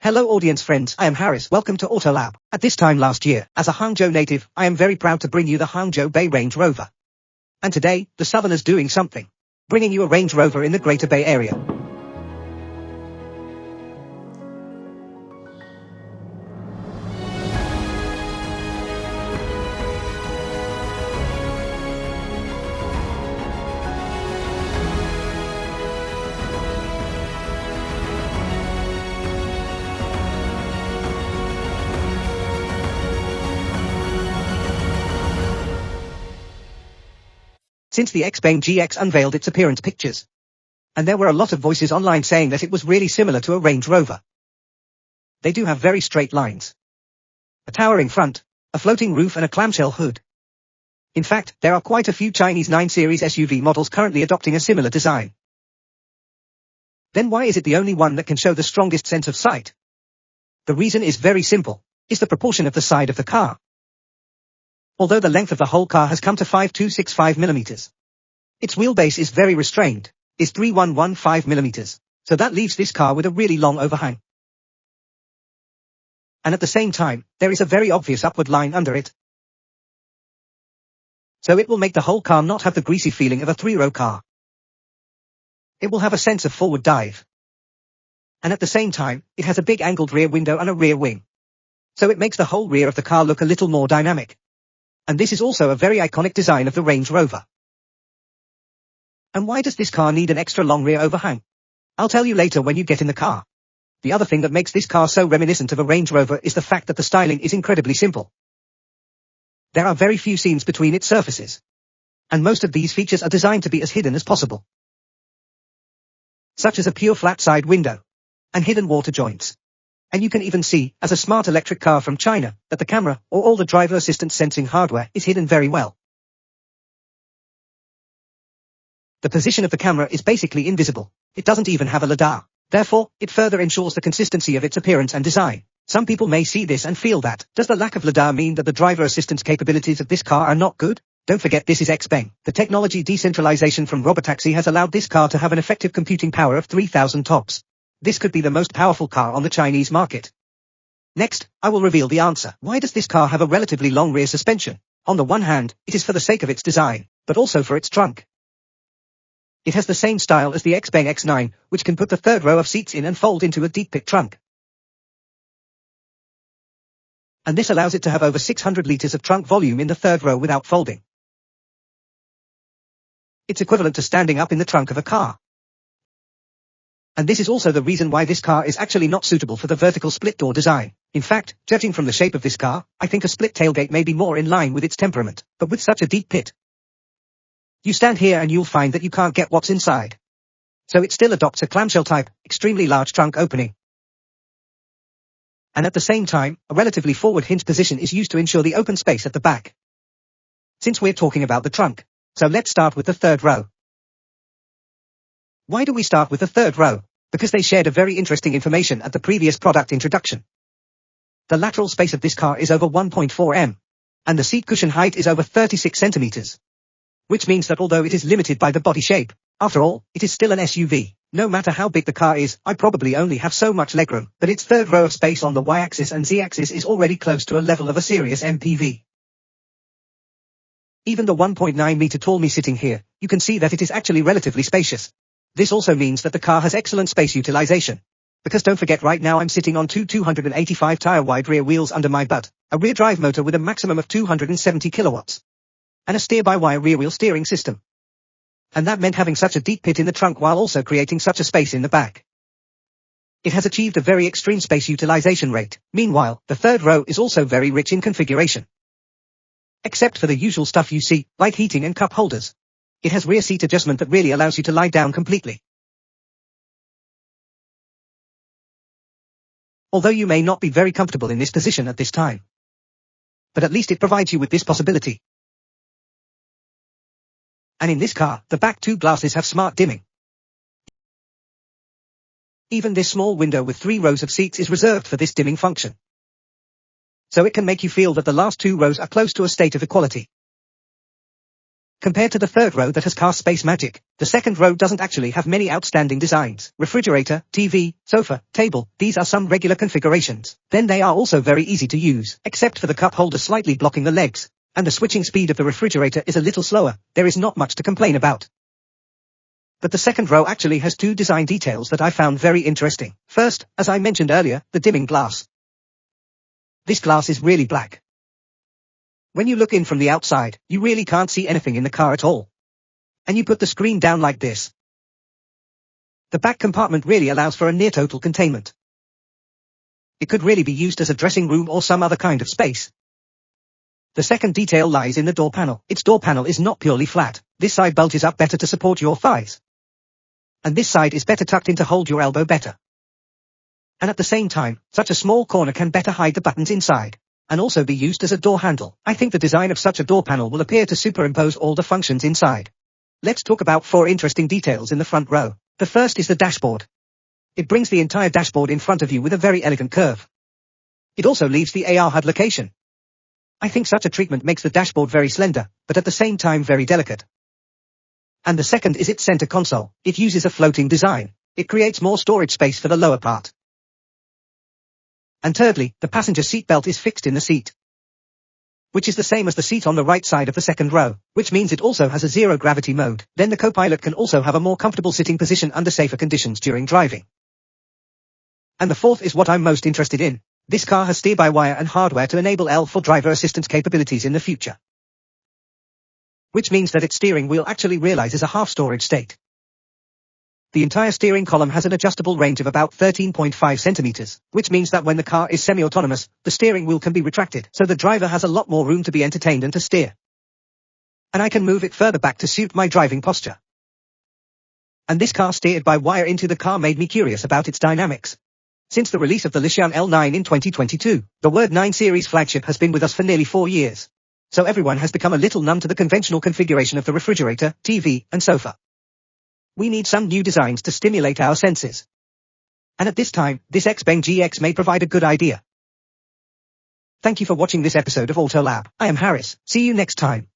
Hello audience friends, I am Harris. Welcome to AutoLab. At this time last year, as a Hangzhou native, I am very proud to bring you the Hangzhou Bay Range Rover. And today, the Southerner's doing something. Bringing you a Range Rover in the Greater Bay Area. Since the XPENG GX unveiled its appearance pictures. And there were a lot of voices online saying that it was really similar to a Range Rover. They do have very straight lines, a towering front, a floating roof and a clamshell hood. In fact, there are quite a few Chinese 9 Series SUV models currently adopting a similar design. Then why is it the only one that can show the strongest sense of sight? The reason is very simple, is the proportion of the side of the car. Although the length of the whole car has come to 5265 mm. Its wheelbase is very restrained, is 3115 mm, so that leaves this car with a really long overhang. And at the same time, there is a very obvious upward line under it. So it will make the whole car not have the greasy feeling of a 3-row car. It will have a sense of forward dive. And at the same time, it has a big angled rear window and a rear wing. So it makes the whole rear of the car look a little more dynamic. And this is also a very iconic design of the Range Rover. And why does this car need an extra long rear overhang? I'll tell you later when you get in the car. The other thing that makes this car so reminiscent of a Range Rover is the fact that the styling is incredibly simple. There are very few seams between its surfaces. And most of these features are designed to be as hidden as possible. Such as a pure flat side window. And hidden water joints. And you can even see, as a smart electric car from China, that the camera, or all the driver assistance sensing hardware, is hidden very well. The position of the camera is basically invisible. It doesn't even have a LiDAR. Therefore, it further ensures the consistency of its appearance and design. Some people may see this and feel that, does the lack of LiDAR mean that the driver assistance capabilities of this car are not good? Don't forget this is XPENG. The technology decentralization from Robotaxi has allowed this car to have an effective computing power of 3000 TOPS. This could be the most powerful car on the Chinese market. Next, I will reveal the answer. Why does this car have a relatively long rear suspension? On the one hand, it is for the sake of its design, but also for its trunk. It has the same style as the XPENG X9, which can put the third row of seats in and fold into a deep pit trunk. And this allows it to have over 600 liters of trunk volume in the third row without folding. It's equivalent to standing up in the trunk of a car. And this is also the reason why this car is actually not suitable for the vertical split door design. In fact, judging from the shape of this car, I think a split tailgate may be more in line with its temperament, but with such a deep pit. You stand here and you'll find that you can't get what's inside. So it still adopts a clamshell type, extremely large trunk opening. And at the same time, a relatively forward hinge position is used to ensure the open space at the back. Since we're talking about the trunk, so let's start with the third row. Why do we start with the third row? Because they shared a very interesting information at the previous product introduction. The lateral space of this car is over 1.4 m. And the seat cushion height is over 36 centimeters. Which means that although it is limited by the body shape, after all, it is still an SUV. No matter how big the car is, I probably only have so much legroom, but its third row of space on the Y-axis and Z-axis is already close to a level of a serious MPV. Even the 1.9 meter tall me sitting here, you can see that it is actually relatively spacious. This also means that the car has excellent space utilization. Because don't forget right now I'm sitting on two 285 tire wide rear wheels under my butt, a rear drive motor with a maximum of 270 kilowatts. And a steer-by-wire rear wheel steering system. And that meant having such a deep pit in the trunk while also creating such a space in the back. It has achieved a very extreme space utilization rate. Meanwhile, the third row is also very rich in configuration. Except for the usual stuff you see, like heating and cup holders. It has rear seat adjustment that really allows you to lie down completely. Although you may not be very comfortable in this position at this time. But at least it provides you with this possibility. And in this car, the back two glasses have smart dimming. Even this small window with 3 rows of seats is reserved for this dimming function. So it can make you feel that the last 2 rows are close to a state of equality. Compared to the third row that has cast space magic, the second row doesn't actually have many outstanding designs. Refrigerator, TV, sofa, table, these are some regular configurations. Then they are also very easy to use, except for the cup holder slightly blocking the legs. And the switching speed of the refrigerator is a little slower. There is not much to complain about. But the second row actually has two design details that I found very interesting. First, as I mentioned earlier, the dimming glass. This glass is really black. When you look in from the outside, you really can't see anything in the car at all. And you put the screen down like this. The back compartment really allows for a near total containment. It could really be used as a dressing room or some other kind of space. The second detail lies in the door panel. Its door panel is not purely flat. This side bulges up better to support your thighs. And this side is better tucked in to hold your elbow better. And at the same time, such a small corner can better hide the buttons inside, and also be used as a door handle. I think the design of such a door panel will appear to superimpose all the functions inside. Let's talk about 4 interesting details in the front row. The first is the dashboard. It brings the entire dashboard in front of you with a very elegant curve. It also leaves the AR HUD location. I think such a treatment makes the dashboard very slender, but at the same time very delicate. And the second is its center console. It uses a floating design. It creates more storage space for the lower part. And thirdly, the passenger seat belt is fixed in the seat, which is the same as the seat on the right side of the second row, which means it also has a zero gravity mode. Then the co-pilot can also have a more comfortable sitting position under safer conditions during driving. And the fourth is what I'm most interested in. This car has steer-by-wire and hardware to enable L4 driver assistance capabilities in the future, which means that its steering wheel actually realizes a half-storage state. The entire steering column has an adjustable range of about 13.5 centimeters, which means that when the car is semi-autonomous, the steering wheel can be retracted, so the driver has a lot more room to be entertained and to steer. And I can move it further back to suit my driving posture. And this car steered by wire into the car made me curious about its dynamics. Since the release of the Lishan L9 in 2022, the Word 9 series flagship has been with us for nearly 4 years. So everyone has become a little numb to the conventional configuration of the refrigerator, TV, and sofa. We need some new designs to stimulate our senses. And at this time, this XPENG GX may provide a good idea. Thank you for watching this episode of AutoLab. I am Harris. See you next time.